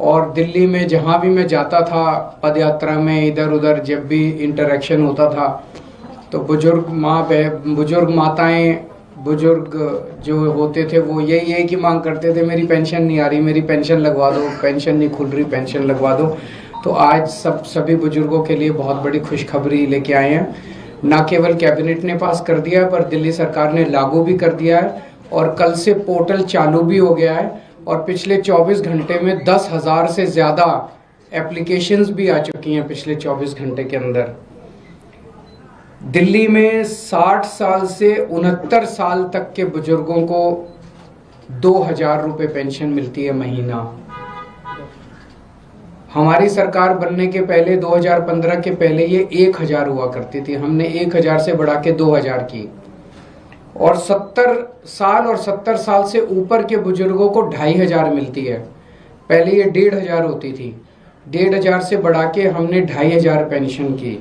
और दिल्ली में जहाँ भी मैं जाता था पद यात्रा में, इधर उधर जब भी इंटरेक्शन होता था, तो बुजुर्ग माताएं, बुजुर्ग जो होते थे वो यही कि मांग करते थे, मेरी पेंशन नहीं आ रही, मेरी पेंशन लगवा दो, पेंशन नहीं खुल रही, पेंशन लगवा दो। तो आज सभी बुजुर्गों के लिए बहुत बड़ी खुशखबरी लेके आए हैं। ना केवल कैबिनेट ने पास कर दिया है, पर दिल्ली सरकार ने लागू भी कर दिया है और कल से पोर्टल चालू भी हो गया है और पिछले 24 घंटे में 10,000 से ज़्यादा एप्लीकेशंस भी आ चुकी हैं पिछले 24 घंटे के अंदर। दिल्ली में 60 साल से 69 साल तक के बुजुर्गों को 2,000 रुपये पेंशन मिलती है महीना। हमारी सरकार बनने के पहले 2015 के पहले ये 1,000 हुआ करती थी, हमने 1,000 से बढ़ा के 2,000 की। और 70 साल से ऊपर के बुजुर्गों को 2,500 मिलती है, पहले ये 1,500 होती थी। 1,500 से बढ़ा के हमने 2,500 पेंशन की।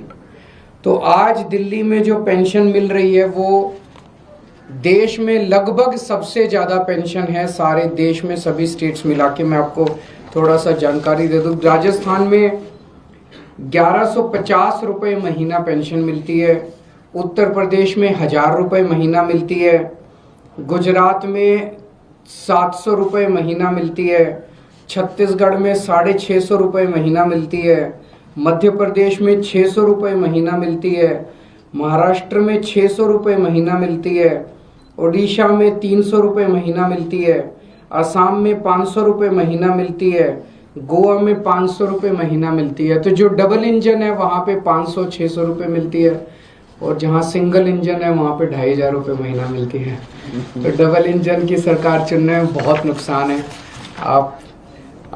तो आज दिल्ली में जो पेंशन मिल रही है वो देश में लगभग सबसे ज़्यादा पेंशन है सारे देश में, सभी स्टेट्स मिला के। मैं आपको थोड़ा सा जानकारी दे दूँ। राजस्थान में 1,150 रुपये महीना पेंशन मिलती है, उत्तर प्रदेश में 1,000 रुपये महीना मिलती है, गुजरात में 700 रुपये महीना मिलती है, छत्तीसगढ़ में 650 रुपये महीना मिलती है, मध्य प्रदेश में 600 रुपये महीना मिलती है, महाराष्ट्र में 600 रुपये महीना मिलती है, उड़ीसा में 300 रुपये महीना मिलती है, असम में 500 रुपये महीना मिलती है, गोवा में 500 रुपये महीना मिलती है। तो जो डबल इंजन है वहाँ पे 500-600 रुपये मिलती है और जहाँ सिंगल इंजन है वहाँ पे 2,500 रुपये महीना मिलती है। तो डबल इंजन की सरकार चुनने में बहुत नुकसान है। आप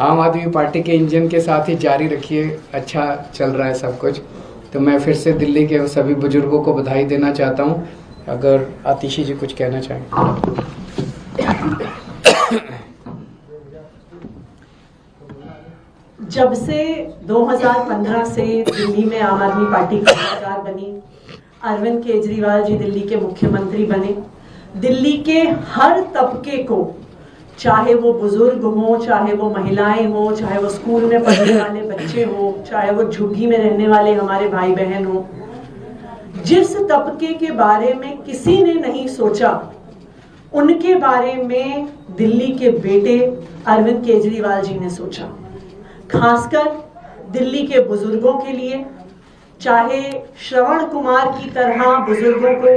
आम आदमी पार्टी के इंजन के साथ ही जारी रखिए, अच्छा चल रहा है सब कुछ। तो मैं फिर से दिल्ली के सभी बुजुर्गों को बधाई देना चाहता हूँ। अगर आतिशी जी कुछ कहना चाहें। जब से 2015 से दिल्ली में आम आदमी पार्टी की सरकार बनी, अरविंद केजरीवाल जी दिल्ली के मुख्यमंत्री बने, दिल्ली के हर तबके को, चाहे वो बुजुर्ग हो, चाहे वो महिलाएं हो, चाहे वो स्कूल में पढ़ने वाले बच्चे हो, चाहे वो झुग्गी में रहने वाले हमारे भाई बहन हो, जिस तबके के बारे में किसी ने नहीं सोचा उनके बारे में दिल्ली के बेटे अरविंद केजरीवाल जी ने सोचा। खासकर दिल्ली के बुजुर्गों के लिए, चाहे श्रवण कुमार की तरह बुजुर्गों को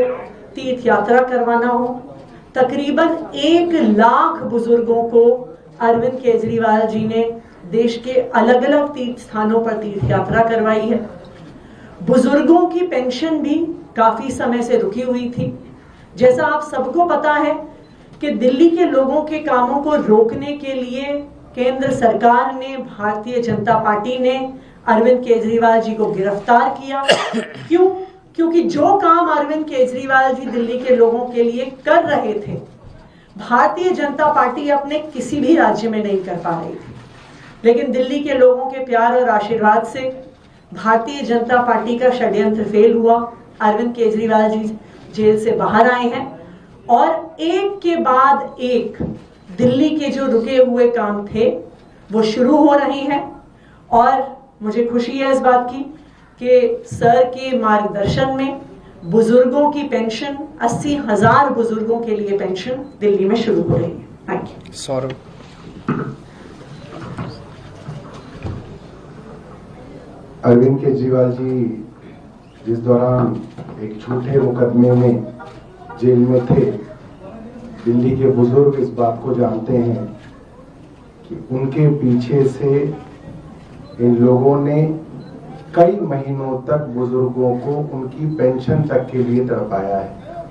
तीर्थ यात्रा करवाना हो, तकरीबन 1 लाख बुजुर्गों को अरविंद केजरीवाल जी ने देश के अलग अलग तीर्थ स्थानों पर तीर्थ यात्रा करवाई है। बुजुर्गों की पेंशन भी काफी समय से रुकी हुई थी। जैसा आप सबको पता है कि दिल्ली के लोगों के कामों को रोकने के लिए केंद्र सरकार ने, भारतीय जनता पार्टी ने अरविंद केजरीवाल जी को गिरफ्तार किया। क्यों? क्योंकि जो काम अरविंद केजरीवाल जी दिल्ली के लोगों के लिए कर रहे थे, भारतीय जनता पार्टी अपने किसी भी राज्य में नहीं कर पा रही थी। लेकिन दिल्ली के लोगों के प्यार और आशीर्वाद से भारतीय जनता पार्टी का षड्यंत्र फेल हुआ। अरविंद केजरीवाल जी जेल से बाहर आए हैं और एक के बाद एक दिल्ली के जो रुके हुए काम थे वो शुरू हो रहे हैं। और मुझे खुशी है इस बात की कि सर के मार्गदर्शन में बुजुर्गों की पेंशन, 80,000 बुजुर्गों के लिए पेंशन दिल्ली में शुरू हो रही है। Thank you. सौरभ। अरविंद केजरीवाल जी जिस दौरान एक झूठे मुकदमे में जेल में थे, दिल्ली के बुजुर्ग इस बात को जानते हैं कि उनके पीछे से इन लोगों ने कई महीनों तक बुजुर्गों को उनकी पेंशन तक के लिए तड़पाया है।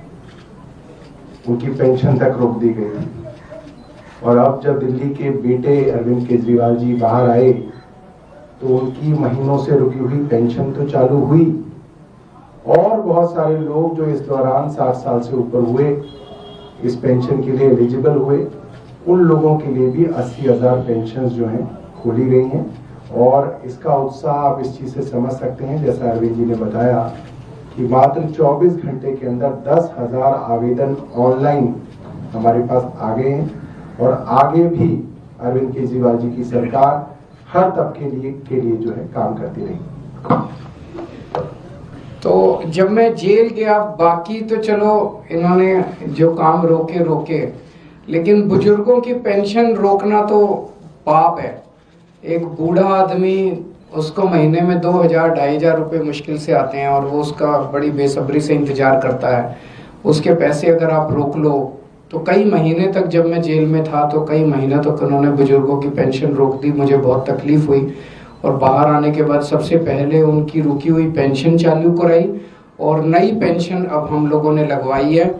उनकी पेंशन तक रोक दी गई थी। और अब जब दिल्ली के बेटे अरविंद केजरीवाल जी बाहर आए तो उनकी महीनों से रुकी हुई पेंशन तो चालू हुई और बहुत सारे लोग जो इस दौरान 60 साल से ऊपर हुए, इस पेंशन के लिए एलिजिबल हुए, उन लोगों के लिए भी 80,000 पेंशन जो हैं खोली गई हैं। और इसका उत्साह आप इस चीज से समझ सकते हैं, जैसा अरविंद जी ने बताया कि मात्र 24 घंटे के अंदर 10,000 आवेदन ऑनलाइन हमारे पास आ गए हैं। और आगे भी अरविंद केजरीवाल जी की सरकार हर तबके के लिए जो है काम करती रही। तो जब मैं जेल गया, बाकी तो चलो इन्होंने जो काम रोके, लेकिन बुजुर्गों की पेंशन रोकना तो पाप है। एक बूढ़ा आदमी, उसको महीने में 2,000-2,500 रुपए मुश्किल से आते हैं और वो उसका बड़ी बेसब्री से इंतजार करता है। उसके पैसे अगर आप रोक लो तो कई महीने तक, जब मैं जेल में था तो कई महीने तक उन्होंने बुजुर्गों की पेंशन रोक दी। मुझे बहुत तकलीफ हुई और बाहर आने के बाद सबसे पहले उनकी रुकी हुई पेंशन चालू कराई और नई पेंशन अब हम लोगों ने लगवाई है।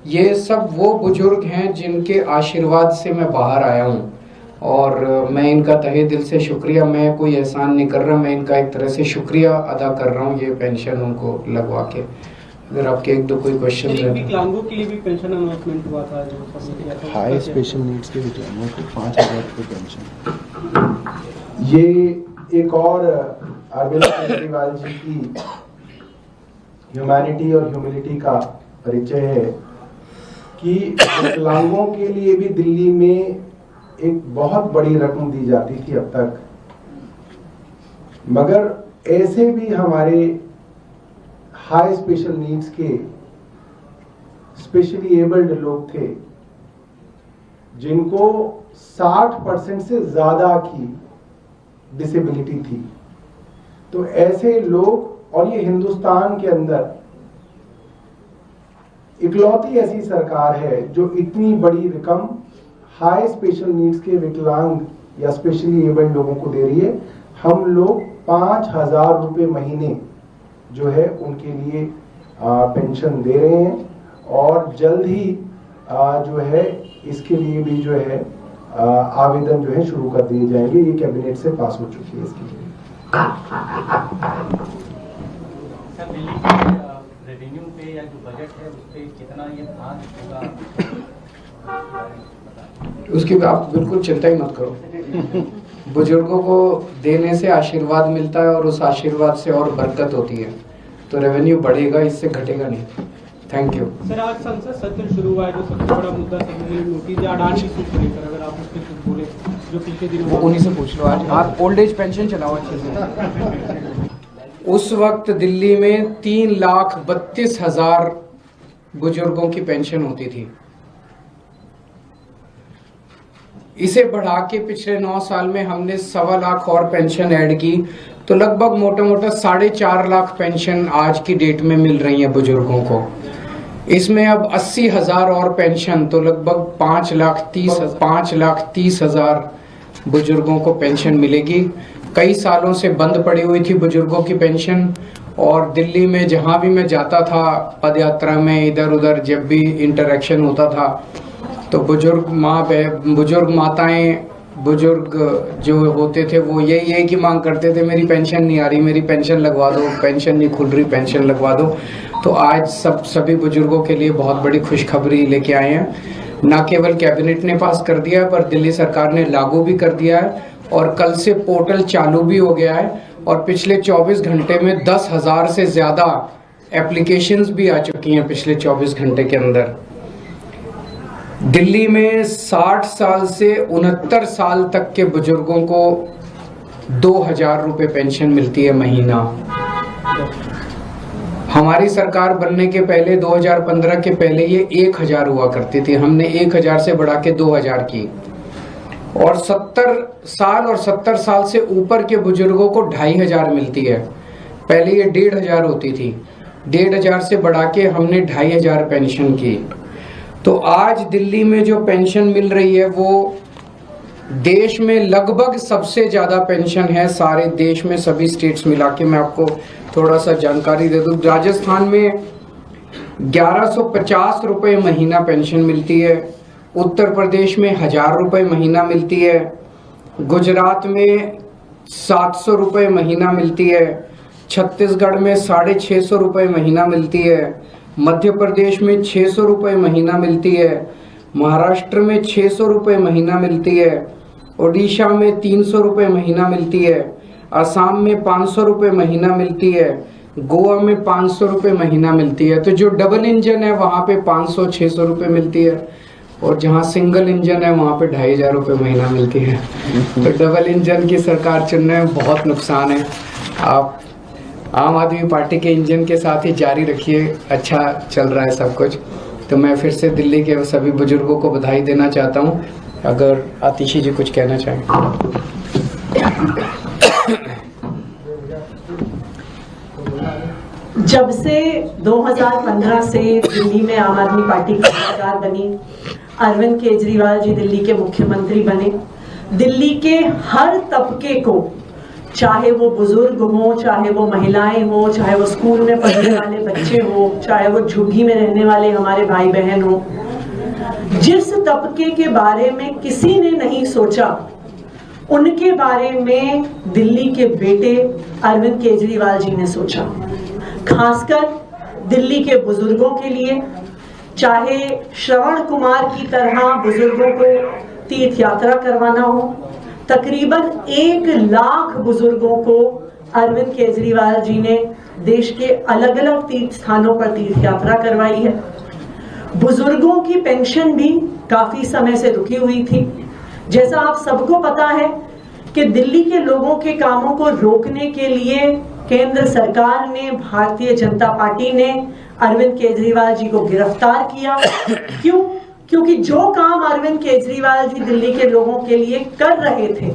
ये सब वो बुजुर्ग हैं जिनके आशीर्वाद से मैं बाहर आया हूँ और मैं इनका तहे दिल से शुक्रिया, मैं कोई एहसान नहीं कर रहा, मैं इनका एक तरह से शुक्रिया अदा कर रहा हूँ ये पेंशन उनको लगवा के। अगर आपके एक दो कोई क्वेश्चन है। विकलांगों के लिए भी पेंशन अनाउंसमेंट हुआ था जो सबमिट किया था, हाई स्पेशल नीड्स के विकलांगों को 5,000 रुपये पेंशन। ये एक और अरविंद केजरीवाल जी की ह्यूमैनिटी और ह्यूमिलिटी का परिचय है कि विकलांगों के लिए भी दिल्ली में एक बहुत बड़ी रकम दी जाती थी अब तक, मगर ऐसे भी हमारे हाई स्पेशल नीड्स के स्पेशली एबल्ड लोग थे जिनको 60% से ज्यादा की डिसेबिलिटी थी। तो ऐसे लोग, और ये हिंदुस्तान के अंदर इकलौती ऐसी सरकार है जो इतनी बड़ी रकम हाई स्पेशल नीड्स के विकलांग या स्पेशली एबल्ड लोगों को दे रही है। हम लोग 5,000 रुपए महीने जो है उनके लिए पेंशन दे रहे हैं और जल्द ही जो है इसके लिए भी जो है आवेदन जो है शुरू कर दिए जाएंगे। ये कैबिनेट से पास हो चुकी है इसके लिए। सर, दिल्ली के रेवेन्यू पे या जो बजट है उस पे कितना ये भाग होगा, उसकी आप बिल्कुल चिंता ही मत करो। बुजुर्गों को देने से आशीर्वाद मिलता है और उस आशीर्वाद से और बरकत होती है, तो रेवेन्यू बढ़ेगा, इससे घटेगा नहीं। Thank you sir. आज संसद सत्र शुरू हुआ है, जो सबसे बड़ा मुद्दा नोटिस या अडानी इशू को लेकर, अगर आप उस पर कुछ बोले जो पिछले दिनों वो उन्हीं से पूछ लो। आज आप ओल्ड एज पेंशन चलाओ अच्छे से। उस वक्त दिल्ली में 3,32,000 बुजुर्गों की पेंशन होती थी। इसे बढ़ा के पिछले 9 साल में हमने 1.25 लाख और पेंशन ऐड की, तो लगभग मोटा मोटा 4.5 लाख पेंशन आज की डेट में मिल रही है बुजुर्गों को। इसमें अब 80,000 और पेंशन, तो लगभग 5,30,000 बुजुर्गों को पेंशन मिलेगी। कई सालों से बंद पड़ी हुई थी बुजुर्गों की पेंशन, और दिल्ली में जहां भी मैं जाता था पद यात्रा में, इधर उधर जब भी इंटरेक्शन होता था, तो बुजुर्ग माताएं, बुजुर्ग जो होते थे वो यही की मांग करते थे, मेरी पेंशन नहीं आ रही, मेरी पेंशन लगवा दो, पेंशन नहीं खुल रही, पेंशन लगवा दो। तो आज सभी बुजुर्गों के लिए बहुत बड़ी खुशखबरी लेके आए हैं। न केवल कैबिनेट ने पास कर दिया है, पर दिल्ली सरकार ने लागू भी कर दिया है और कल से पोर्टल चालू भी हो गया है और पिछले 24 घंटे में 10,000 से ज़्यादा एप्लीकेशंस भी आ चुकी हैं पिछले 24 घंटे के अंदर। दिल्ली में 60 साल से 69 साल तक के बुजुर्गों को 2,000 रुपये पेंशन मिलती है महीना। हमारी सरकार बनने के पहले 2015 के पहले ये 1,000 हुआ करती थी, हमने 1,000 से बढ़ा के 2,000 की। और 70 साल और 70 साल से ऊपर के बुजुर्गों को 2,500 मिलती है। पहले ये 1,500 होती थी, 1,500 से बढ़ा के हमने 2,500 पेंशन की। तो आज दिल्ली में जो पेंशन मिल रही है वो देश में लगभग सबसे ज़्यादा पेंशन है सारे देश में, सभी स्टेट्स मिला के। मैं आपको थोड़ा सा जानकारी दे दूँ। राजस्थान में 1,150 रुपये महीना पेंशन मिलती है, उत्तर प्रदेश में 1,000 रुपये महीना मिलती है, गुजरात में 700 रुपये महीना मिलती है, छत्तीसगढ़ में 650 रुपये महीना मिलती है, मध्य प्रदेश में 600 रुपये महीना मिलती है, महाराष्ट्र में 600 रुपये महीना मिलती है, ओडिशा में 300 रुपये महीना मिलती है, असम में 500 रुपये महीना मिलती है, गोवा में 500 रुपये महीना मिलती है। तो जो डबल इंजन है वहाँ पे 500-600 रुपये मिलती है। और जहाँ सिंगल इंजन है वहाँ पे 2500 रुपये महीना मिलती है। तो डबल इंजन की सरकार चुनने में बहुत नुकसान है। आप आम आदमी पार्टी के इंजन के साथ ही जारी रखिए, अच्छा चल रहा है सब कुछ। तो मैं फिर से दिल्ली के सभी बुजुर्गों को बधाई देना चाहता हूँ। अगर आतिशी जी कुछ कहना चाहें। जब से 2015 से दिल्ली में आम आदमी पार्टी की सरकार बनी, अरविंद केजरीवाल जी दिल्ली के मुख्यमंत्री बने, दिल्ली के हर तबके को, चाहे वो बुजुर्ग हो, चाहे वो महिलाएं हो, चाहे वो स्कूल में पढ़ने वाले बच्चे हो, चाहे वो झुग्गी में रहने वाले हमारे भाई बहन हो, जिस तबके के बारे में किसी ने नहीं सोचा उनके बारे में दिल्ली के बेटे अरविंद केजरीवाल जी ने सोचा। खासकर दिल्ली के बुजुर्गों के लिए, चाहे श्रवण कुमार की तरह बुजुर्गों को तीर्थ यात्रा करवाना हो, तकरीबन 1 लाख बुजुर्गों को अरविंद केजरीवाल जी ने देश के अलग अलग तीर्थ स्थानों पर तीर्थ यात्रा करवाई है। बुजुर्गों की पेंशन भी काफी समय से रुकी हुई थी। जैसा आप सबको पता है कि दिल्ली के लोगों के कामों को रोकने के लिए केंद्र सरकार ने, भारतीय जनता पार्टी ने अरविंद केजरीवाल जी को गिरफ्तार किया। क्यों? क्योंकि जो काम अरविंद केजरीवाल जी दिल्ली के लोगों के लिए कर रहे थे,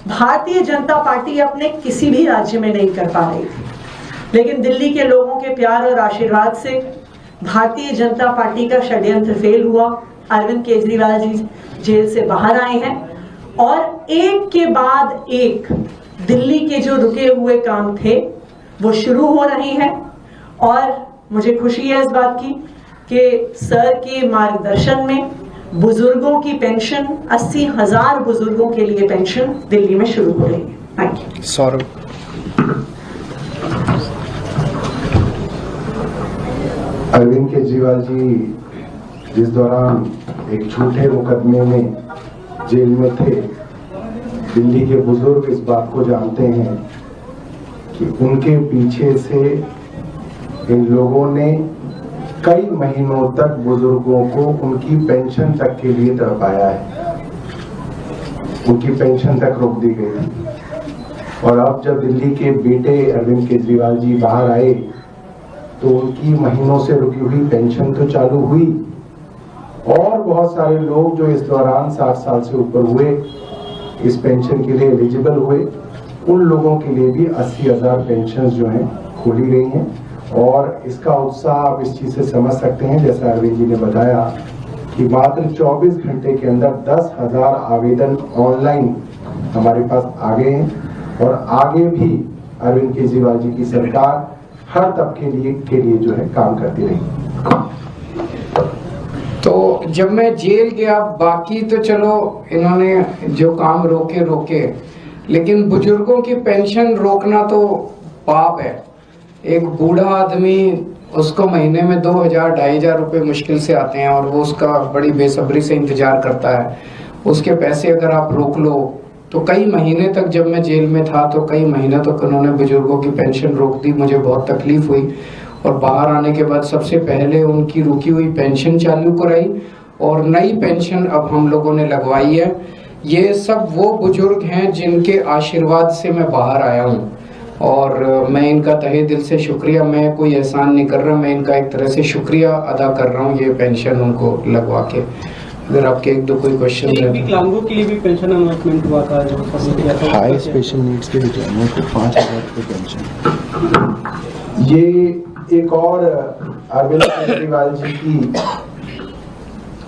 भारतीय जनता पार्टी अपने किसी भी राज्य में नहीं कर पा रही थी। लेकिन दिल्ली के लोगों के प्यार और आशीर्वाद से भारतीय जनता पार्टी का षड्यंत्र फेल हुआ। अरविंद केजरीवाल जी जेल से बाहर आए हैं और एक के बाद एक दिल्ली के जो रुके हुए काम थे वो शुरू हो रहे हैं। और मुझे खुशी है इस बात की कि सर के मार्गदर्शन में बुजुर्गों की पेंशन, 80,000 बुजुर्गों के लिए पेंशन दिल्ली में शुरू हो रही है। Thank you. सौरभ। अरविंद केजरीवाल जी जिस दौरान एक झूठे मुकदमे में जेल में थे, दिल्ली के बुजुर्ग इस बात को जानते हैं कि उनके पीछे से इन लोगों ने कई महीनों तक बुजुर्गों को उनकी पेंशन तक के लिए तड़पाया है। उनकी पेंशन तक रोक दी गई थी। और अब जब दिल्ली के बेटे अरविंद केजरीवाल जी बाहर आए तो उनकी महीनों से रुकी हुई पेंशन तो चालू हुई और बहुत सारे लोग जो इस दौरान 60 साल से ऊपर हुए इस पेंशन के लिए एलिजिबल हुए, उन लोगों के लिए भी 80,000 पेंशन जो हैं खोली गई हैं। और इसका उत्साह आप इस चीज से समझ सकते हैं, जैसा अरविंद जी ने बताया कि मात्र 24 घंटे के अंदर 10,000 आवेदन ऑनलाइन हमारे पास आ गए हैं। और आगे भी अरविंद केजरीवाल जी की सरकार हर तबके के लिए जो है काम करती रही। तो जब मैं जेल गया, बाकी तो चलो इन्होंने जो काम रोके, लेकिन बुजुर्गों की पेंशन रोकना तो पाप है। एक बूढ़ा आदमी, उसको महीने में 2,000-2,500 रुपये मुश्किल से आते हैं और वो उसका बड़ी बेसब्री से इंतजार करता है। उसके पैसे अगर आप रोक लो तो कई महीने तक, जब मैं जेल में था तो कई महीने तक उन्होंने बुजुर्गों की पेंशन रोक दी। मुझे बहुत तकलीफ हुई और बाहर आने के बाद सबसे पहले उनकी रुकी हुई पेंशन चालू कराई और नई पेंशन अब हम लोगों ने लगवाई है। ये सब वो बुजुर्ग हैं जिनके आशीर्वाद से मैं बाहर आया हूँ और मैं इनका तहे दिल से शुक्रिया, मैं कोई एहसान नहीं कर रहा, मैं इनका एक तरह से शुक्रिया अदा कर रहा हूँ ये पेंशन उनको लगवा के। अगर आपके एक दो कोई क्वेश्चन है। विकलांगों के लिए भी पेंशन अनाउंसमेंट हुआ था जो सबने किया था। हाई स्पेशल नीड्स के विकलांगों को 5,000 रुपये पेंशन। ये एक और अरविंद केजरीवाल जी की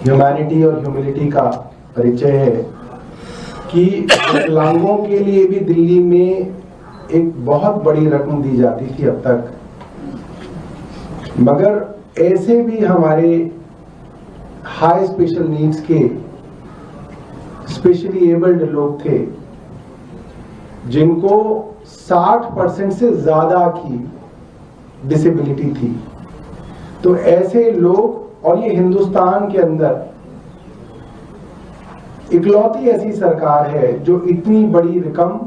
ह्यूमैनिटी और ह्यूमिलिटी का परिचय है कि विकलांगों के लिए भी दिल्ली में एक बहुत बड़ी रकम दी जाती थी अब तक, मगर ऐसे भी हमारे हाई स्पेशल नीड्स के स्पेशली एबल्ड लोग थे जिनको 60% से ज्यादा की डिसेबिलिटी थी। तो ऐसे लोग, और ये हिंदुस्तान के अंदर इकलौती ऐसी सरकार है जो इतनी बड़ी रकम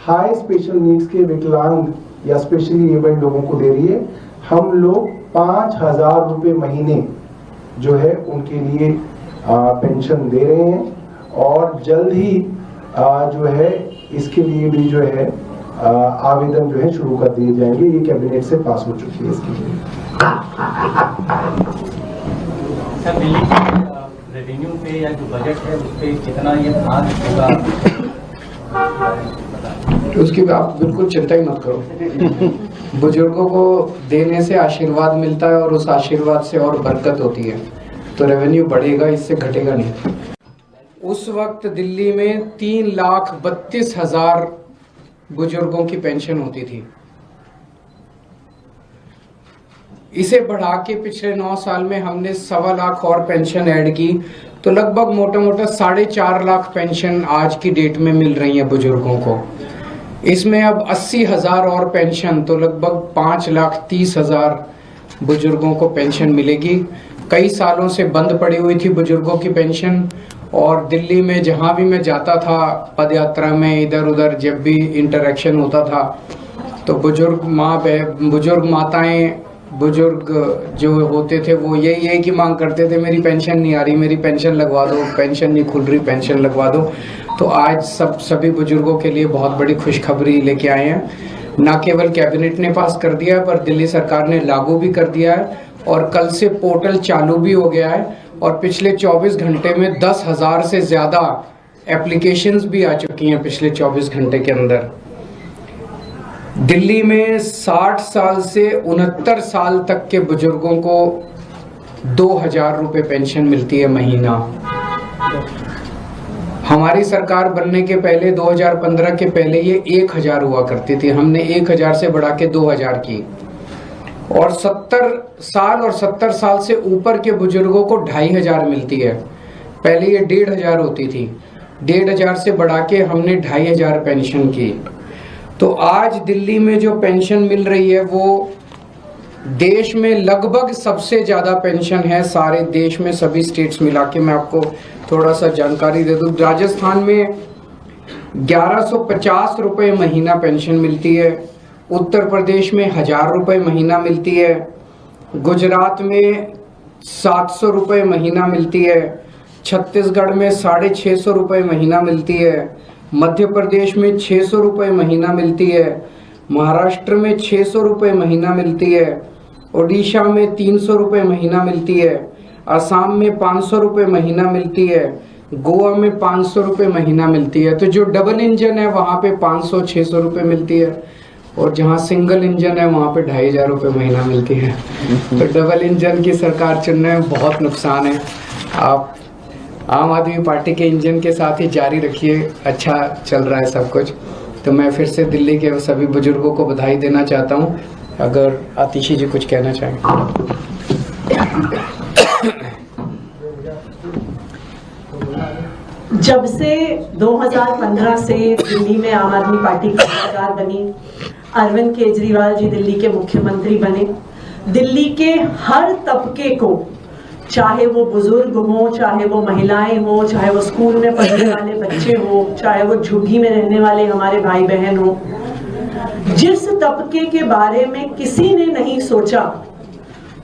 हाई स्पेशल नीड्स के विकलांग या स्पेशली एबल्ड लोगों को दे रही है। हम लोग 5,000 रुपए महीने जो है उनके लिए पेंशन दे रहे हैं और जल्द ही जो है इसके लिए भी जो है आवेदन जो है शुरू कर दिए जाएंगे। ये कैबिनेट से पास हो चुकी है इसके लिए। सर, दिल्ली के रेवेन्यू पे या जो बजट है उस पे कितना ये भाग होगा? उसकी आप बिल्कुल चिंता ही मत करो। बुजुर्गों को देने से आशीर्वाद मिलता है और उस आशीर्वाद से और बरकत होती है, तो रेवेन्यू बढ़ेगा, इससे घटेगा नहीं। उस वक्त दिल्ली में 3,32,000 बुजुर्गों की पेंशन होती थी। इसे बढ़ा के पिछले 9 साल में हमने 1.25 लाख और पेंशन ऐड की, तो लगभग मोटा मोटा 4.5 लाख पेंशन आज की डेट में मिल रही है बुजुर्गों को। इसमें अब 80,000 और पेंशन, तो लगभग 5,30,000 बुजुर्गों को पेंशन मिलेगी। कई सालों से बंद पड़ी हुई थी बुजुर्गों की पेंशन, और दिल्ली में जहाँ भी मैं जाता था पद यात्रा में, इधर उधर जब भी इंटरेक्शन होता था, तो बुजुर्ग माताएं, बुजुर्ग जो होते थे वो यही की मांग करते थे, मेरी पेंशन नहीं आ रही, मेरी पेंशन लगवा दो, पेंशन नहीं खुल रही, पेंशन लगवा दो। तो आज सभी बुजुर्गों के लिए बहुत बड़ी खुशखबरी लेके आए हैं। ना केवल कैबिनेट ने पास कर दिया है, पर दिल्ली सरकार ने लागू भी कर दिया है, और कल से पोर्टल चालू भी हो गया है, और पिछले 24 घंटे में 10,000 से ज़्यादा एप्लीकेशंस भी आ चुकी हैं पिछले 24 घंटे के अंदर। दिल्ली में 60 साल से 69 साल तक के बुजुर्गों को 2,000 रुपये पेंशन मिलती है महीना। हमारी सरकार बनने के पहले 2015 के पहले ये 1,000 हुआ करती थी, हमने 1,000 से बढ़ा के 2,000 की। और 70 साल और 70 साल से ऊपर के बुजुर्गों को 2,500 मिलती है। पहले ये 1,500 होती थी, 1,500 से बढ़ा के हमने 2,500 पेंशन की। तो आज दिल्ली में जो पेंशन मिल रही है वो देश में लगभग सबसे ज़्यादा पेंशन है सारे देश में, सभी स्टेट्स मिला के। मैं आपको थोड़ा सा जानकारी दे दूँ। राजस्थान में 1,150 रुपये महीना पेंशन मिलती है, उत्तर प्रदेश में 1,000 रुपये महीना मिलती है, गुजरात में 700 रुपये महीना मिलती है, छत्तीसगढ़ में 650 रुपये महीना मिलती है, मध्य प्रदेश में 600 रुपये महीना मिलती है, महाराष्ट्र में 600 रुपये महीना मिलती है, उड़ीसा में 300 रुपये महीना मिलती है, असम में 500 रुपये महीना मिलती है, गोवा में 500 रुपये महीना मिलती है। तो जो डबल इंजन है वहाँ पे 500-600 रुपये मिलती है, और जहाँ सिंगल इंजन है वहाँ पे 2,500 रुपये महीना मिलती है। तो डबल इंजन की सरकार चुनने में बहुत नुकसान है। आप आम आदमी पार्टी के इंजन के साथ ही जारी रखिए, अच्छा चल रहा है सब कुछ। तो मैं फिर से दिल्ली के सभी बुजुर्गों को बधाई देना चाहता हूँ। अगर आतिशी जी कुछ कहना चाहें। जब से 2015 से दिल्ली में आम आदमी पार्टी की सरकार बनी, अरविंद केजरीवाल जी दिल्ली के मुख्यमंत्री बने, दिल्ली के हर तबके को, चाहे वो बुजुर्ग हो, चाहे वो महिलाएं हो, चाहे वो स्कूल में पढ़ने वाले बच्चे हो, चाहे वो झुग्गी में रहने वाले हमारे भाई बहन हो, जिस तबके के बारे में किसी ने नहीं सोचा,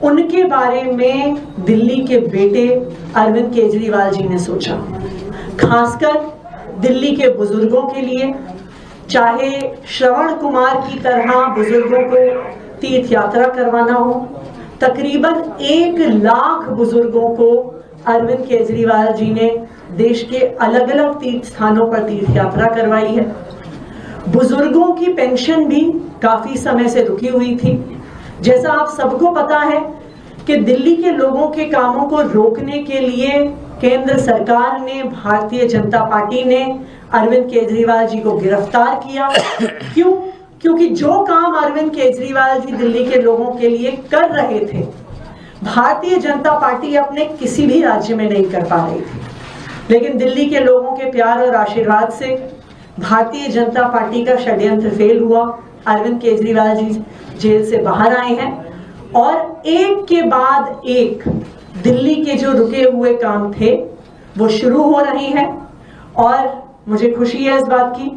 उनके बारे में दिल्ली के बेटे अरविंद केजरीवाल जी ने सोचा। खासकर दिल्ली के बुजुर्गों के लिए, चाहे श्रवण कुमार की तरह बुजुर्गों को तीर्थ यात्रा करवाना हो, तकरीबन 1 लाख बुजुर्गों को अरविंद केजरीवाल जी ने देश के अलग अलग तीर्थ स्थानों पर तीर्थ यात्रा करवाई है। बुजुर्गों की पेंशन भी काफी समय से रुकी हुई थी। जैसा आप सबको पता है कि दिल्ली के लोगों के कामों को रोकने के लिए केंद्र सरकार ने, भारतीय जनता पार्टी ने अरविंद केजरीवाल जी को गिरफ्तार किया। क्यों? क्योंकि जो काम अरविंद केजरीवाल जी दिल्ली के लोगों के लिए कर रहे थे, भारतीय जनता पार्टी अपने किसी भी राज्य में नहीं कर पा रही थी। लेकिन दिल्ली के लोगों के प्यार और आशीर्वाद से भारतीय जनता पार्टी का षड्यंत्र फेल हुआ। अरविंद केजरीवाल जी जेल से बाहर आए हैं और एक के बाद एक दिल्ली के जो रुके हुए काम थे वो शुरू हो रहे हैं। और मुझे खुशी है इस बात की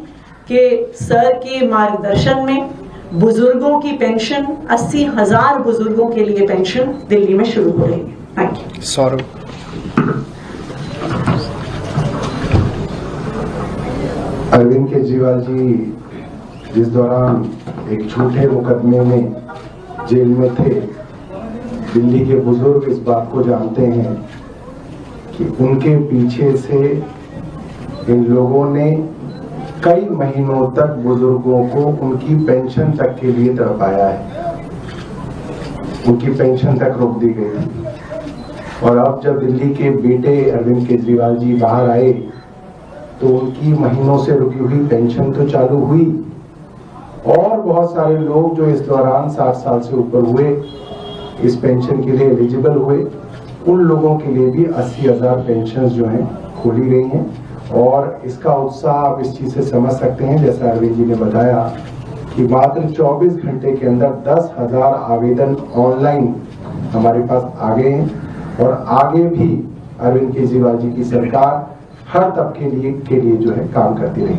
कि सर के मार्गदर्शन में बुजुर्गों की पेंशन, 80,000 बुजुर्गों के लिए पेंशन दिल्ली में शुरू हो रही है। Thank you. सौरभ। अरविंद केजरीवाल जी जिस दौरान एक झूठे मुकदमे में जेल में थे, दिल्ली के बुजुर्ग इस बात को जानते हैं कि उनके पीछे से इन लोगों ने कई महीनों तक बुजुर्गों को उनकी पेंशन तक के लिए तड़पाया है। उनकी पेंशन तक रोक दी गई थी। और अब जब दिल्ली के बेटे अरविंद केजरीवाल जी बाहर आए तो उनकी महीनों से रुकी हुई पेंशन तो चालू हुई, और बहुत सारे लोग जो इस दौरान 60 साल से ऊपर हुए इस पेंशन के लिए एलिजिबल हुए, उन लोगों के लिए भी 80,000 पेंशन जो हैं खोली गई हैं। और इसका उत्साह आप इस चीज से समझ सकते हैं, जैसा अरविंद जी ने बताया कि मात्र 24 घंटे के अंदर 10,000 आवेदन ऑनलाइन हमारे पास आ गए हैं। और आगे भी अरविंद केजरीवाल जी की सरकार हर तबके के लिए जो है काम करती रही।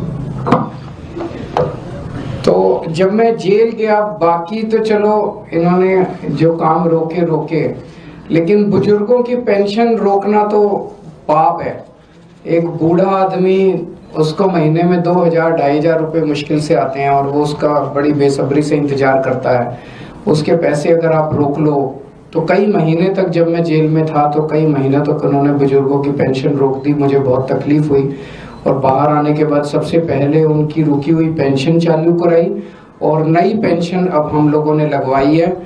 तो जब मैं जेल गया, बाकी तो चलो इन्होंने जो काम रोके, लेकिन बुजुर्गों की पेंशन रोकना तो पाप है। एक बूढ़ा आदमी, उसको महीने में 2,000-2,500 रुपए मुश्किल से आते हैं और वो उसका बड़ी बेसब्री से इंतजार करता है। उसके पैसे अगर आप रोक लो तो कई महीने तक, जब मैं जेल में था तो कई महीने तक उन्होंने बुजुर्गों की पेंशन रोक दी। मुझे बहुत तकलीफ हुई और बाहर आने के बाद सबसे पहले उनकी रुकी हुई पेंशन चालू कराई और नई पेंशन अब हम लोगों ने लगवाई है।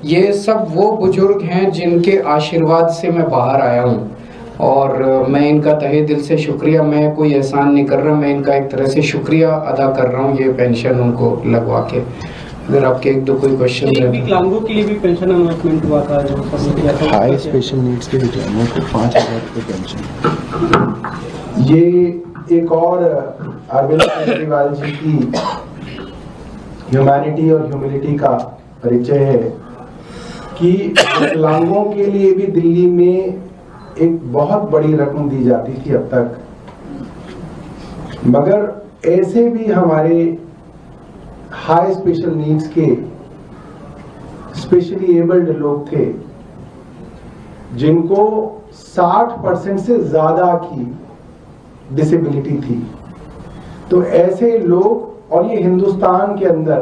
ये सब वो बुजुर्ग हैं जिनके आशीर्वाद से मैं बाहर आया हूँ और मैं इनका तहे दिल से शुक्रिया, मैं कोई एहसान नहीं कर रहा, मैं इनका एक तरह से शुक्रिया अदा कर रहा हूँ ये पेंशन उनको लगवा के। अगर आपके एक दो कोई क्वेश्चन है। विकलांगों के लिए भी पेंशन अनाउंसमेंट हुआ था जो हाई स्पेशल नीड्स के विकलांगों को 5,000 रुपये पेंशन। ये एक और अरविंद केजरीवाल जी की ह्यूमैनिटी और ह्यूमिलिटी का परिचय है कि विकलांगों के लिए भी दिल्ली में एक बहुत बड़ी रकम दी जाती थी अब तक, मगर ऐसे भी हमारे हाई स्पेशल नीड्स के स्पेशली एबल्ड लोग थे जिनको 60% से ज्यादा की डिसेबिलिटी थी। तो ऐसे लोग, और ये हिंदुस्तान के अंदर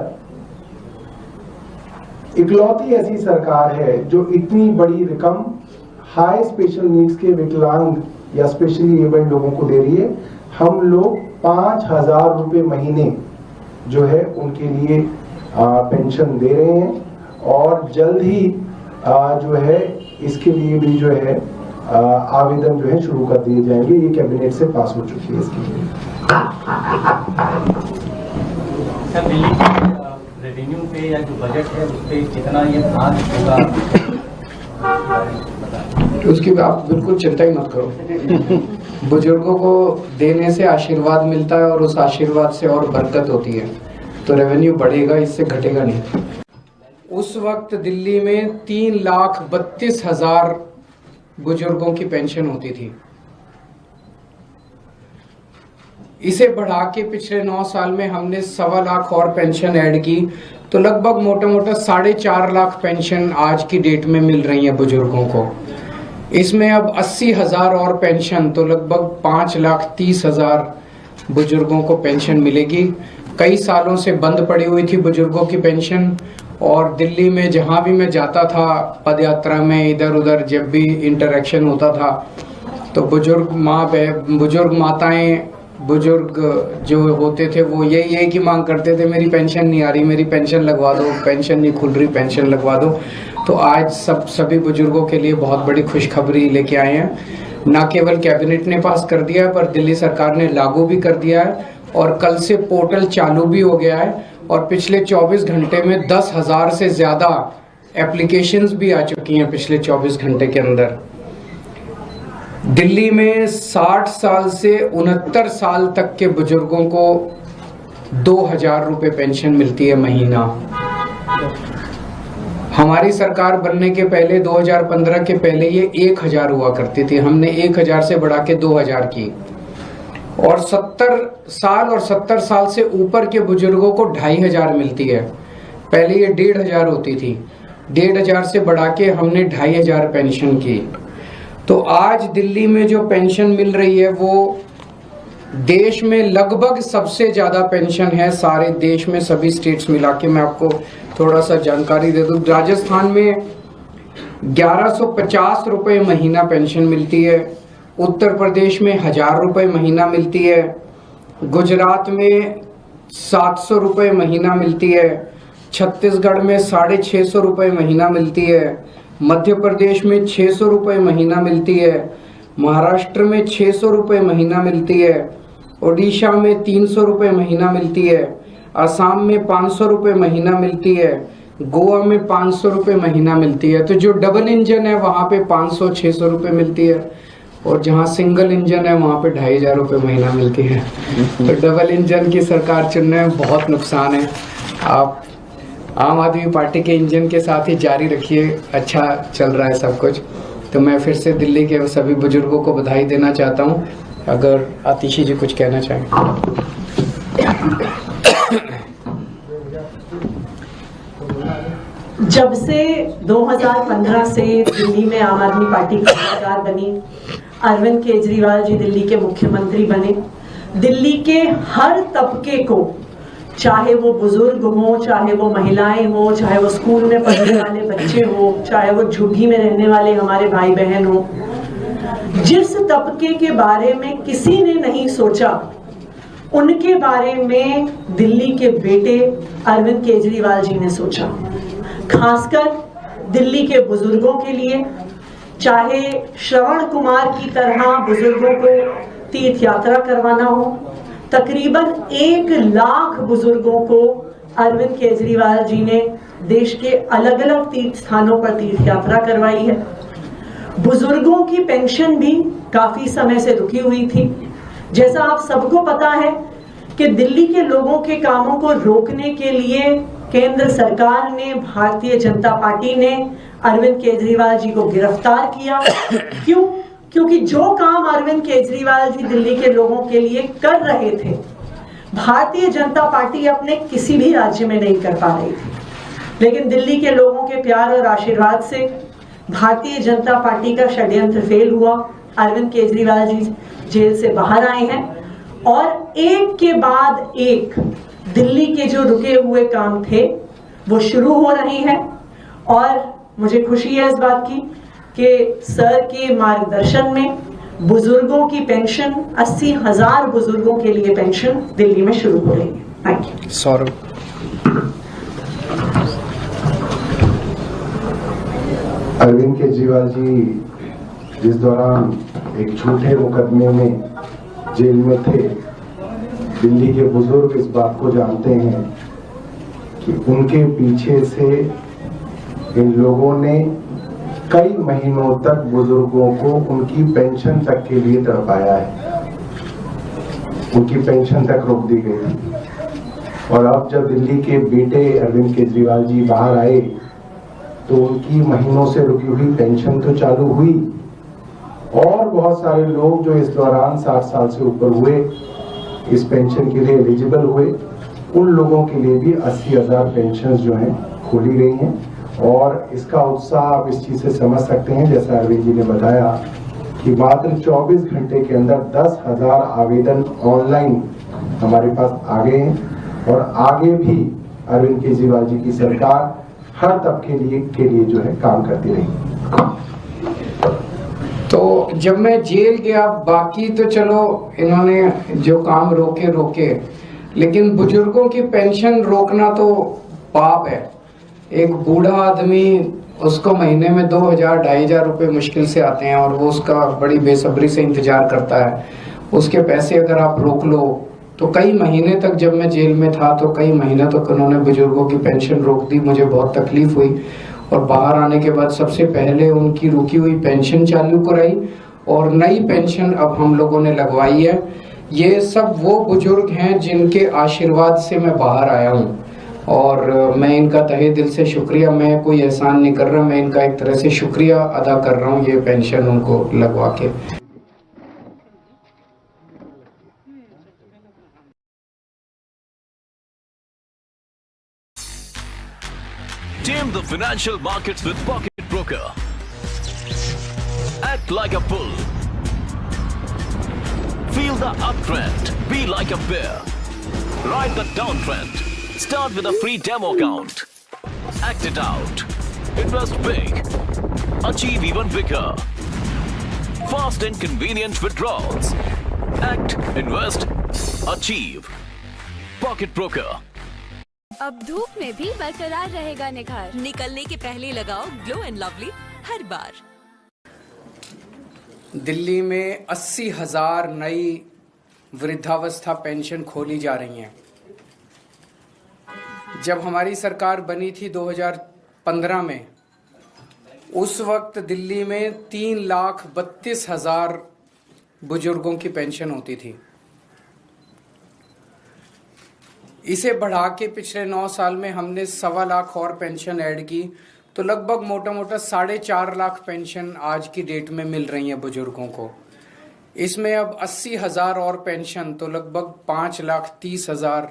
इकलौती ऐसी सरकार है जो इतनी बड़ी रकम हाई स्पेशल नीड्स के विकलांग या स्पेशली एबल्ड लोगों को दे रही है। हम लोग 5,000 रुपए महीने जो है उनके लिए पेंशन दे रहे हैं और जल्द ही जो है इसके लिए भी जो है आवेदन जो है शुरू कर दिए जाएंगे। ये कैबिनेट से पास हो चुकी है इसके लिए। सर, दिल्ली के रेवेन्यू पे या जो बजट है उस पे कितना ये खास होगा, उसकी आप बिल्कुल चिंता ही मत करो। बुजुर्गों को देने से आशीर्वाद मिलता है और उस आशीर्वाद से और बरकत होती है, तो रेवेन्यू बढ़ेगा, इससे घटेगा नहीं। उस वक्त दिल्ली में 3,32,000 बुजुर्गों की पेंशन होती थी। इसे बढ़ा के पिछले 9 साल में हमने 1.25 लाख और पेंशन ऐड की, तो लगभग मोटा मोटा 4.5 लाख पेंशन आज की डेट में मिल रही है बुजुर्गों को। इसमें अब 80,000 और पेंशन, तो लगभग 5,30,000 बुजुर्गों को पेंशन मिलेगी। कई सालों से बंद पड़ी हुई थी बुजुर्गों की पेंशन, और दिल्ली में जहाँ भी मैं जाता था पद यात्रा में, इधर उधर जब भी इंटरेक्शन होता था, तो बुजुर्ग माताएं, बुजुर्ग जो होते थे वो यही की मांग करते थे, मेरी पेंशन नहीं आ रही, मेरी पेंशन लगवा दो, पेंशन नहीं खुल रही, पेंशन लगवा दो। तो आज सभी बुजुर्गों के लिए बहुत बड़ी खुशखबरी लेके आए हैं। ना केवल कैबिनेट ने पास कर दिया है, पर दिल्ली सरकार ने लागू भी कर दिया है और कल से पोर्टल चालू भी हो गया है और पिछले 24 घंटे में 10,000 से ज़्यादा एप्लीकेशंस भी आ चुकी हैं पिछले 24 घंटे के अंदर। दिल्ली में 60 साल से 69 साल तक के बुजुर्गों को 2,000 रुपये पेंशन मिलती है महीना। हमारी सरकार बनने के पहले 2015 के पहले ये 1,000 हुआ करती थी, हमने 1,000 से बढ़ा के 2,000 की। और 70 साल और 70 साल से ऊपर के बुजुर्गों को 2,500 मिलती है। पहले ये 1,500 होती थी, 1,500 से बढ़ा के हमने 2,500 पेंशन की। तो आज दिल्ली में जो पेंशन मिल रही है वो देश में लगभग सबसे ज़्यादा पेंशन है सारे देश में, सभी स्टेट्स मिला के। मैं आपको थोड़ा सा जानकारी दे दूँ। राजस्थान में 1150 रुपये महीना पेंशन मिलती है, उत्तर प्रदेश में 1000 रुपये महीना मिलती है, गुजरात में 700 रुपये महीना मिलती है, छत्तीसगढ़ में 650 रुपये महीना मिलती है, मध्य प्रदेश में 600 रुपये महीना मिलती है, महाराष्ट्र में 600 रुपये महीना मिलती है, उड़ीसा में 300 रुपये महीना मिलती है, असम में 500 रुपये महीना मिलती है, गोवा में 500 रुपये महीना मिलती है। तो जो डबल इंजन है वहाँ पे 500-600 रुपये मिलती है, और जहाँ सिंगल इंजन है वहाँ पे 2500 रुपये महीना मिलती है। तो डबल इंजन की सरकार चुनने में बहुत नुकसान है। आप आम आदमी पार्टी के इंजन के साथ ही जारी रखिए, अच्छा चल रहा है सब कुछ। तो मैं फिर से दिल्ली के सभी बुजुर्गों को बधाई देना चाहता हूँ। अगर आतिशी जी कुछ कहना चाहें। जब से 2015 से दिल्ली में आम आदमी पार्टी की सरकार बनी, अरविंद केजरीवाल जी दिल्ली के मुख्यमंत्री बने, दिल्ली के हर तबके को, चाहे वो बुजुर्ग हो, चाहे वो महिलाएं हो, चाहे वो स्कूल में पढ़ने वाले बच्चे हो, चाहे वो झुग्गी में रहने वाले हमारे भाई बहन हो, जिस तबके के बारे में किसी ने नहीं सोचा, उनके बारे में दिल्ली के बेटे अरविंद केजरीवाल जी ने सोचा। खासकर दिल्ली के बुजुर्गों के लिए, चाहे श्रवण कुमार की तरह बुजुर्गों को तीर्थ यात्रा करवाना हो, तकरीबन 1 लाख बुजुर्गों को अरविंद केजरीवाल जी ने देश के अलग अलग तीर्थ स्थानों पर तीर्थ यात्रा करवाई है। बुजुर्गों की पेंशन भी काफी समय से रुकी हुई थी। जैसा आप सबको पता है कि दिल्ली के लोगों के कामों को रोकने के लिए केंद्र सरकार ने, भारतीय जनता पार्टी ने अरविंद केजरीवाल जी को गिरफ्तार किया। क्यों? क्योंकि जो काम अरविंद केजरीवाल जी दिल्ली के लोगों के लिए कर रहे थे, भारतीय जनता पार्टी अपने किसी भी राज्य में नहीं कर पा रही थी। लेकिन दिल्ली के लोगों के प्यार और आशीर्वाद से भारतीय जनता पार्टी का षड्यंत्र फेल हुआ। अरविंद केजरीवाल जी जेल से बाहर आए हैं और एक के बाद एक दिल्ली के जो रुके हुए काम थे वो शुरू हो रहे हैं। और मुझे खुशी है इस बात की कि सर के मार्गदर्शन में बुजुर्गों की पेंशन, 80,000 बुजुर्गों के लिए पेंशन दिल्ली में शुरू हो रही है। Thank you. सौरभ। अरविंद केजरीवाल जी जिस दौरान एक झूठे मुकदमे में जेल में थे, दिल्ली के बुजुर्ग इस बात को जानते हैं कि उनके पीछे से इन लोगों ने कई महीनों तक बुजुर्गों को उनकी पेंशन तक के लिए तड़पाया है। उनकी पेंशन तक रोक दी गई। और अब जब दिल्ली के बेटे अरविंद केजरीवाल जी बाहर आए तो उनकी महीनों से रुकी हुई पेंशन तो चालू हुई, और बहुत सारे लोग जो इस दौरान 60 साल से ऊपर हुए इस पेंशन के लिए एलिजिबल हुए, उन लोगों के लिए भी 80,000 पेंशन जो हैं खोली गई हैं। और इसका उत्साह आप इस चीज से समझ सकते हैं, जैसा अरविंद जी ने बताया कि मात्र 24 घंटे के अंदर 10,000 आवेदन ऑनलाइन हमारे पास आ गए हैं। और आगे भी अरविंद केजरीवाल जी की सरकार हर तबके के लिए जो है काम करती रही। तो जब मैं जेल गया, बाकी तो चलो इन्होंने जो काम रोके, लेकिन बुजुर्गों की पेंशन रोकना तो पाप है। एक बूढ़ा आदमी, उसको महीने में 2,000-2,500 रुपये मुश्किल से आते हैं और वो उसका बड़ी बेसब्री से इंतजार करता है। उसके पैसे अगर आप रोक लो तो कई महीने तक, जब मैं जेल में था तो कई महीने तक उन्होंने बुजुर्गों की पेंशन रोक दी। मुझे बहुत तकलीफ हुई और बाहर आने के बाद सबसे पहले उनकी रुकी हुई पेंशन चालू कराई और नई पेंशन अब हम लोगों ने लगवाई है। ये सब वो बुजुर्ग हैं जिनके आशीर्वाद से मैं बाहर आया हूँ और मैं इनका तहे दिल से शुक्रिया, मैं कोई एहसान नहीं कर रहा, मैं इनका एक तरह से शुक्रिया अदा कर रहा हूँ ये पेंशन उनको लगवा के। Tame the financial markets with Pocket Broker. Act like a bull. Feel the uptrend. Be like a bear. Ride the downtrend. Start with a free demo account. Act it out. Invest big. Achieve even bigger. Fast and convenient withdrawals. Act, invest, achieve. Pocket Broker. अब धूप में भी बरकरार रहेगा निखार। निकलने के पहले लगाओ ग्लो एंड लवली हर बार। दिल्ली में 80,000 नई वृद्धावस्था पेंशन खोली जा रही हैं। जब हमारी सरकार बनी थी 2015 में, उस वक्त दिल्ली में 3,32,000 बुजुर्गों की पेंशन होती थी। इसे बढ़ा के पिछले 9 साल में हमने 1.25 लाख और पेंशन ऐड की, तो लगभग मोटा मोटा 4.5 लाख पेंशन आज की डेट में मिल रही है बुजुर्गों को। इसमें अब 80,000 और पेंशन, तो लगभग 5,30,000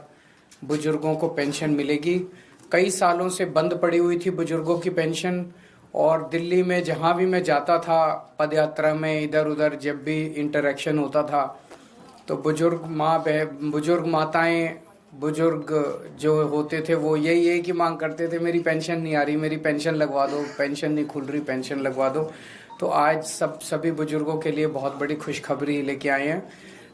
बुजुर्गों को पेंशन मिलेगी। कई सालों से बंद पड़ी हुई थी बुजुर्गों की पेंशन, और दिल्ली में जहां भी मैं जाता था पदयात्रा में, इधर उधर जब भी इंटरेक्शन होता था, तो बुजुर्ग माताएं, बुजुर्ग जो होते थे वो यही की मांग करते थे, मेरी पेंशन नहीं आ रही, मेरी पेंशन लगवा दो, पेंशन नहीं खुल रही, पेंशन लगवा दो। तो आज सभी बुजुर्गों के लिए बहुत बड़ी खुशखबरी लेके आए हैं।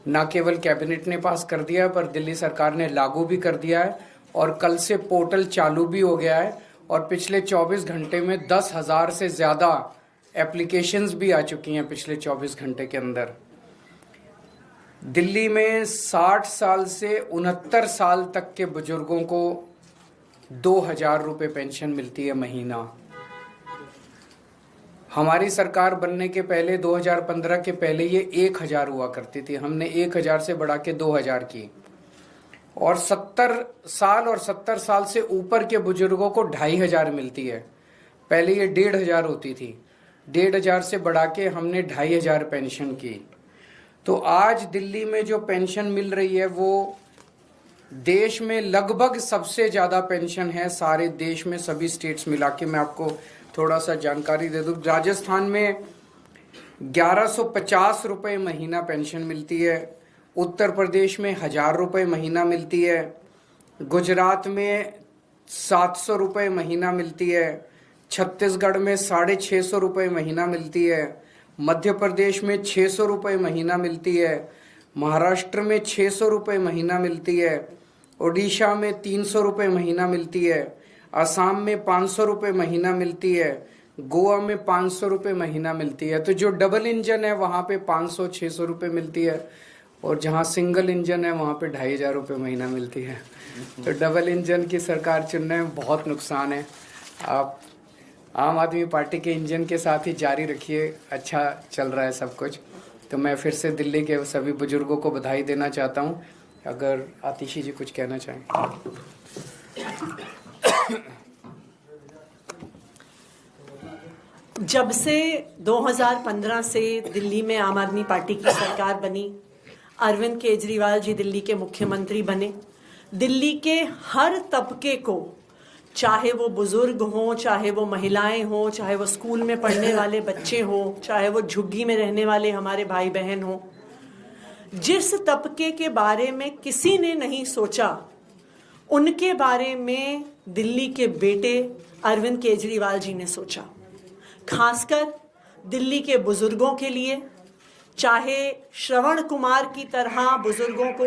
न केवल कैबिनेट ने पास कर दिया है, पर दिल्ली सरकार ने लागू भी कर दिया है, और कल से पोर्टल चालू भी हो गया है, और पिछले 24 घंटे में 10,000 से ज़्यादा एप्लीकेशंस भी आ चुकी हैं पिछले 24 घंटे के अंदर। दिल्ली में 60 साल से 69 साल तक के बुजुर्गों को 2,000 रुपये पेंशन मिलती है महीना। हमारी सरकार बनने के पहले 2015 के पहले ये 1,000 हुआ करती थी। हमने 1,000 से बढ़ा के 2,000 की, और 70 साल और 70 साल से ऊपर के बुजुर्गों को 2,500 मिलती है। पहले ये 1,500 होती थी, 1,500 से बढ़ा के हमने 2,500 पेंशन की। तो आज दिल्ली में जो पेंशन मिल रही है वो देश में लगभग सबसे ज़्यादा पेंशन है सारे देश में, सभी स्टेट्स मिला के। मैं आपको थोड़ा सा जानकारी दे दूं। राजस्थान में 1,150 रुपये महीना पेंशन मिलती है, उत्तर प्रदेश में 1,000 रुपये महीना मिलती है, गुजरात में 700 रुपये महीना मिलती है, छत्तीसगढ़ में 650 रुपये महीना मिलती है, मध्य प्रदेश में 600 रुपये महीना मिलती है, महाराष्ट्र में 600 रुपये महीना मिलती है, ओडिशा में 300 रुपये महीना मिलती है, असम में 500 रुपये महीना मिलती है, गोवा में 500 रुपये महीना मिलती है। तो जो डबल इंजन है वहाँ पे 500-600 रुपये मिलती है, और जहाँ सिंगल इंजन है वहाँ पे 2,500 रुपये महीना मिलती है। तो डबल इंजन की सरकार चुनने में बहुत नुकसान है। आप आम आदमी पार्टी के इंजन के साथ ही जारी रखिए, अच्छा चल रहा है सब कुछ। तो मैं फिर से दिल्ली के सभी बुजुर्गों को बधाई देना चाहता हूँ। अगर आतिशी जी कुछ कहना चाहें। जब से 2015 से दिल्ली में आम आदमी पार्टी की सरकार बनी, अरविंद केजरीवाल जी दिल्ली के मुख्यमंत्री बने, दिल्ली के हर तबके को, चाहे वो बुजुर्ग हों, चाहे वो महिलाएं हों, चाहे वो स्कूल में पढ़ने वाले बच्चे हों, चाहे वो झुग्गी में रहने वाले हमारे भाई बहन हों, जिस तबके के बारे में किसी ने नहीं सोचा, उनके बारे में दिल्ली के बेटे अरविंद केजरीवाल जी ने सोचा। खासकर दिल्ली के बुजुर्गों के लिए, चाहे श्रवण कुमार की तरह बुजुर्गों को